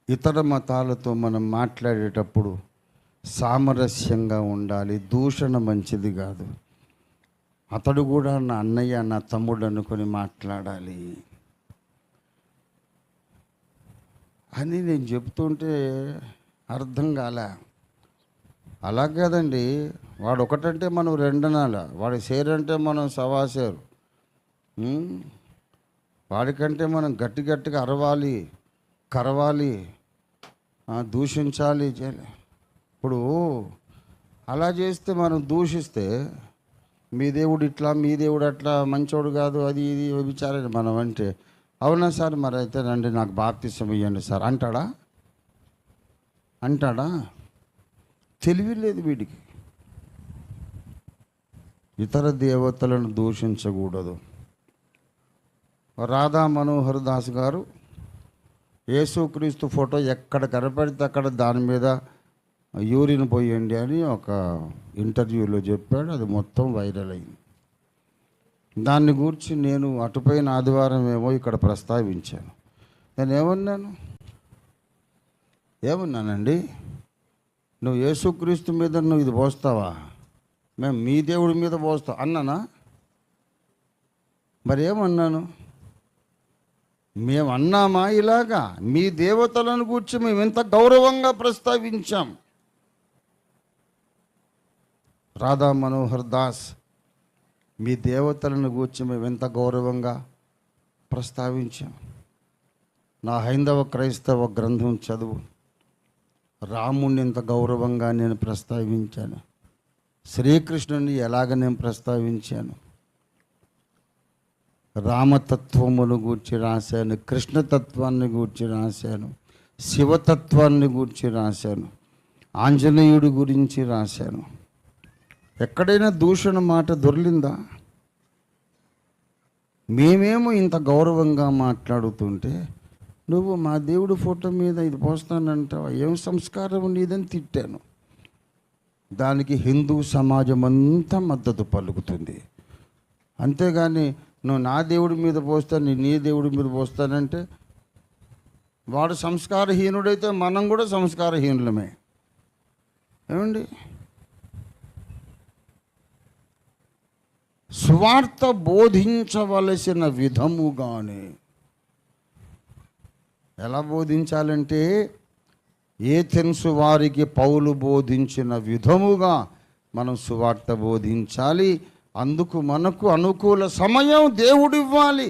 ఇతర మతాలతో మనం మాట్లాడేటప్పుడు సామరస్యంగా ఉండాలి. దూషణ మంచిది కాదు. అతడు కూడా నా అన్నయ్య, నా తమ్ముడు అనుకొని మాట్లాడాలి అని నేను చెప్తుంటే అర్థం కాలే. అలా కాదండి, వాడు ఒకటంటే మనం రెండనాల, వాడి సేరంటే మనం సవాసేరు. వాడికంటే మనం గట్టి గట్టిగా అరవాలి, కరవాలి, దూషించాలి చేయాలి. ఇప్పుడు అలా చేస్తే మనం దూషిస్తే మీ దేవుడు ఇట్లా, మీ దేవుడు అట్లా, మంచోడు కాదు, అది ఇది విచారణ మనం అంటే, అవునా సార్ మరి అయితే రండి నాకు బాప్తిసం ఇవ్వండి సార్ అంటాడా? తెలివి లేదు వీడికి. ఇతర దేవతలను దూషించకూడదు. రాధా మనోహర్ దాస్ గారు యేసుక్రీస్తు ఫోటో ఎక్కడ కనపడితే అక్కడ దాని మీద యూరిన్ పోయండి అని ఒక ఇంటర్వ్యూలో చెప్పాడు. అది మొత్తం వైరల్ అయింది. దాన్ని గురించి నేను అటుపైన ఆదివారం ఏమో ఇక్కడ ప్రస్తావించాను. నేను ఏమన్నానండి, నువ్వు యేసుక్రీస్తు మీద నువ్వు ఇది పోస్తావా, మేము మీ దేవుడి మీద పోస్తాం అన్నానా? మరి ఏమన్నాను? మేము అన్నామా ఇలాగా? మీ దేవతలను గురించి మేము ఎంత గౌరవంగా ప్రస్తావించాం. రాధా మనోహర్ దాస్, మీ దేవతలను గూర్చి మేము ఎంత గౌరవంగా ప్రస్తావించాం. నా హైందవ క్రైస్తవ గ్రంథం చదువు, రాముణ్ణి ఎంత గౌరవంగా నేను ప్రస్తావించాను, శ్రీకృష్ణుని ఎలాగ నేను ప్రస్తావించాను, రామతత్వమును గూర్చి రాశాను, కృష్ణతత్వాన్ని గూర్చి రాశాను, శివతత్వాన్ని గూర్చి రాశాను, ఆంజనేయుడి గురించి రాశాను. ఎక్కడైనా దూషణ మాట దొర్లిందా? మేమేమో ఇంత గౌరవంగా మాట్లాడుతుంటే నువ్వు మా దేవుడి ఫోటో మీద ఇది పోస్తానంటావా? ఏం సంస్కారం నీదని తిట్టాను. దానికి హిందూ సమాజం అంతా మద్దతు పలుకుతుంది. అంతేగాని నువ్వు నా దేవుడి మీద పోస్తాను, నీ దేవుడి మీద పోస్తానంటే వాడు సంస్కారహీనుడైతే మనం కూడా సంస్కారహీనులమే. ఏమండి, సువార్త బోధించవలసిన విధముగానే. ఎలా బోధించాలంటే ఏథెన్సు వారికి పౌలు బోధించిన విధముగా మనం సువార్త బోధించాలి. అందుకు మనకు అనుకూల సమయం దేవుడు ఇవ్వాలి.